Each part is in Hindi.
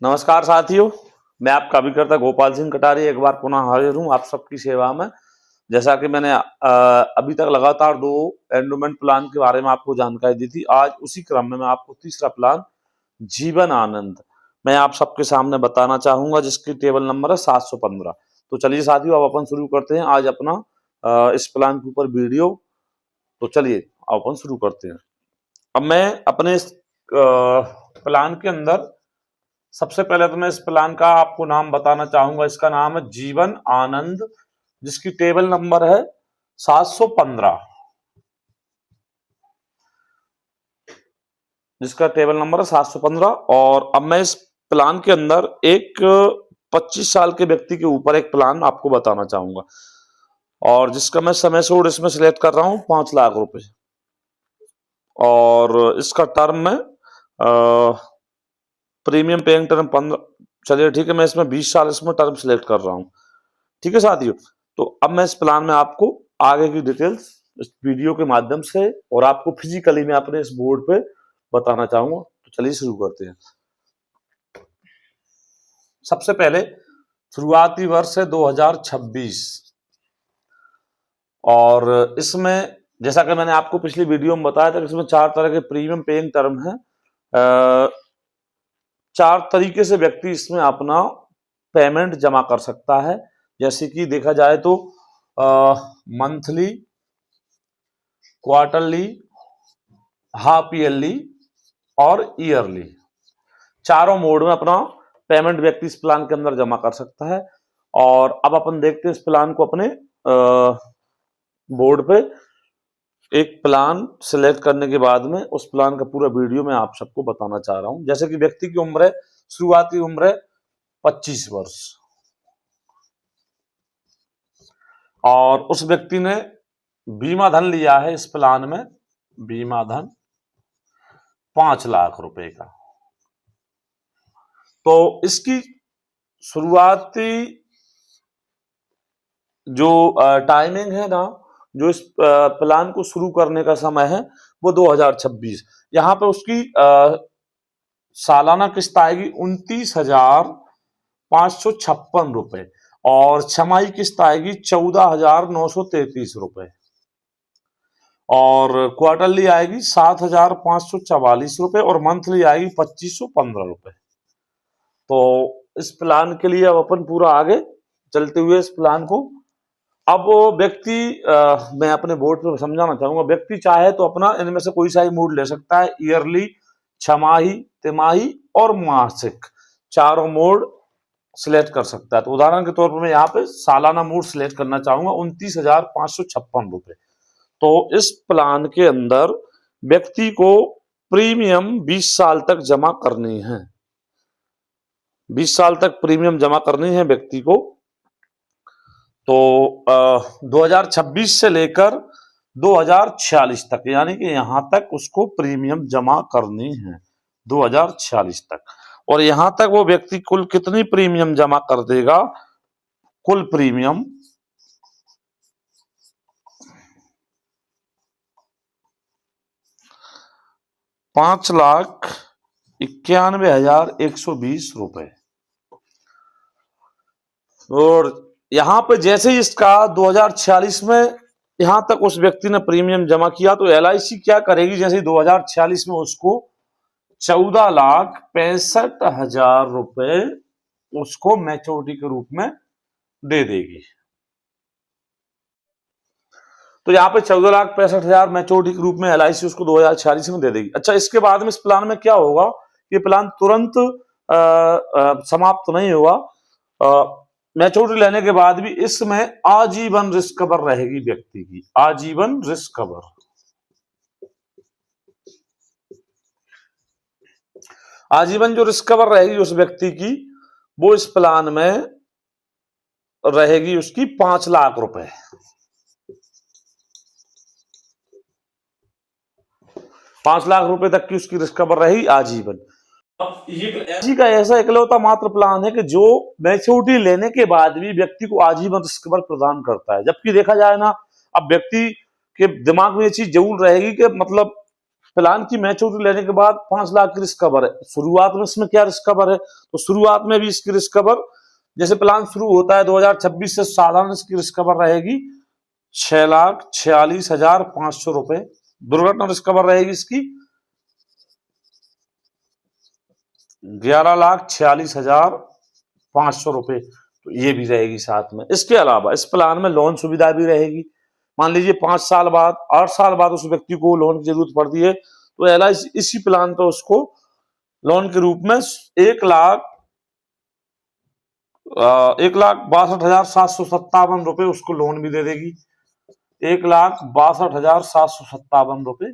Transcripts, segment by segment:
नमस्कार साथियों, मैं आपका अभिकर्ता गोपाल सिंह कटारी एक बार पुनः हाजिर हूं आप सबकी सेवा में। जैसा कि मैंने अभी तक लगातार 2 एंडोमेंट प्लान के बारे में आपको जानकारी दी थी, आज उसी क्रम में मैं आपको तीसरा प्लान जीवन आनंद मैं आप सबके सामने बताना चाहूंगा, जिसकी टेबल नंबर है 715। तो चलिए साथियों, अब अपन शुरू करते हैं आज अपना इस प्लान के ऊपर वीडियो। तो चलिए अपन शुरू करते हैं। अब मैं अपने इस प्लान के अंदर सबसे पहले तो मैं इस प्लान का आपको नाम बताना चाहूंगा। इसका नाम है जीवन आनंद, जिसकी टेबल नंबर है 715, जिसका टेबल नंबर है 715। और अब मैं इस प्लान के अंदर एक 25 साल के व्यक्ति के ऊपर एक प्लान आपको बताना चाहूंगा, और जिसका मैं समय सोड इसमें सिलेक्ट कर रहा हूं 5 लाख रुपए। और इसका टर्म में प्रीमियम पेइंग टर्म 15। चलिए ठीक है, मैं इसमें 20 साल इसमें टर्म सिलेक्ट कर रहा हूं। ठीक है साथियों, तो अब मैं इस प्लान में आपको आगे की डिटेल्स इस वीडियो के माध्यम से और आपको फिजिकली मैं अपने इस बोर्ड पे बताना चाहूंगा। तो चलिए शुरू करते हैं। सबसे पहले शुरुआती वर्ष है 2026, और इसमें जैसा कि मैंने आपको पिछली वीडियो में बताया था, इसमें 4 तरह के प्रीमियम पेइंग टर्म है। 4 तरीके से व्यक्ति इसमें अपना पेमेंट जमा कर सकता है। जैसे कि देखा जाए तो मंथली, क्वार्टरली, हाफ ईयरली और ईयरली, चारों मोड में अपना पेमेंट व्यक्ति इस प्लान के अंदर जमा कर सकता है। और अब अपन देखते हैं इस प्लान को अपने बोर्ड पे। एक प्लान सिलेक्ट करने के बाद में उस प्लान का पूरा वीडियो मैं आप सबको बताना चाह रहा हूं। जैसे कि व्यक्ति की उम्र है, शुरुआती उम्र है 25 वर्ष, और उस व्यक्ति ने बीमा धन लिया है इस प्लान में, बीमा धन 5 लाख रुपए का। तो इसकी शुरुआती जो टाइमिंग है ना, जो इस प्लान को शुरू करने का समय है वो 2026। यहाँ पे उसकी सालाना किस्त आएगी 29,556 रुपए, और छमाही किस्त आएगी 14,933 रुपए, और क्वार्टरली आएगी 7,544 रुपए, और मंथली आएगी 2,515 रुपए। तो इस प्लान के लिए अब अपन पूरा आगे चलते हुए इस प्लान को, अब व्यक्ति मैं अपने बोर्ड पे समझाना चाहूंगा। व्यक्ति चाहे तो अपना इनमें से कोई सा ही मूड ले सकता है, ईयरली, छमाही, तिमाही और मासिक, चारों मोड सिलेक्ट कर सकता है। तो उदाहरण के तौर पर मैं यहाँ पे सालाना मोड सिलेक्ट करना चाहूंगा 29,556 रुपए। तो इस प्लान के अंदर व्यक्ति को प्रीमियम 20 साल तक जमा करनी है, 20 साल तक प्रीमियम जमा करनी है व्यक्ति को। तो 2026 से लेकर 2046 तक, यानी कि यहां तक उसको प्रीमियम जमा करनी है 2046 तक। और यहां तक वो व्यक्ति कुल कितनी प्रीमियम जमा कर देगा? कुल प्रीमियम 5,91,120 रुपए। और यहां पे जैसे ही इसका 2046 में यहां तक उस व्यक्ति ने प्रीमियम जमा किया, तो LIC क्या करेगी, जैसे ही 2046 में उसको 14,65,000 रुपए उसको मैच्योरिटी के रूप में दे देगी। तो यहाँ पे 14,65,000 मैच्योरिटी के रूप में LIC उसको 2046 में दे देगी। अच्छा, इसके बाद में इस प्लान में क्या होगा, ये प्लान तुरंत समाप्त नहीं होगा। मैच्योरिटी लेने के बाद भी इसमें आजीवन रिस्क कवर रहेगी व्यक्ति की, आजीवन रिस्क कवर। आजीवन जो रिस्क कवर रहेगी उस व्यक्ति की, वो इस प्लान में रहेगी उसकी 5 लाख रुपए। 5 लाख रुपए तक की उसकी रिस्क कवर रहेगी आजीवन। अब ये LIC का ऐसा इकलौता मात्र प्लान है कि जो मैच्योरिटी लेने के बाद भी व्यक्ति को आजीवन रिस्क कवर प्रदान करता है। जबकि देखा जाए ना, अब व्यक्ति के दिमाग में ये चीज जरूर रहेगी कि मतलब प्लान की मैच्योरिटी लेने के बाद 5 लाख की रिस्क कवर है। शुरुआत में इसमें क्या रिस्क कवर है, तो शुरुआत में भी इसकी रिस्क कवर, जैसे प्लान शुरू होता है 2026 से, साधारण इसकी रिस्क कवर रहेगी 6,46,500 रुपए। दुर्घटना रिस्क कवर रहेगी इसकी 11,46,500 रुपए, तो ये भी रहेगी साथ में। इसके अलावा इस प्लान में लोन सुविधा भी रहेगी। मान लीजिए 5 साल बाद, 8 साल बाद उस व्यक्ति को लोन की जरूरत पड़ती है, तो LIC इसी प्लान पे उसको लोन के रूप में 1,62,757 रुपए उसको लोन भी दे देगी। 1,62,757 रुपए।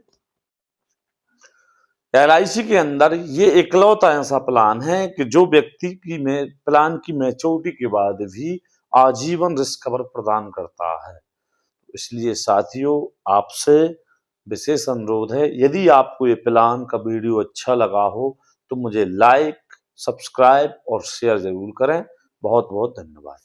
LIC के अंदर ये इकलौता ऐसा प्लान है कि जो व्यक्ति की प्लान की मैच्योरिटी के बाद भी आजीवन रिस्क कवर प्रदान करता है। इसलिए साथियों, आपसे विशेष अनुरोध है, यदि आपको ये प्लान का वीडियो अच्छा लगा हो तो मुझे लाइक, सब्सक्राइब और शेयर जरूर करें। बहुत बहुत धन्यवाद।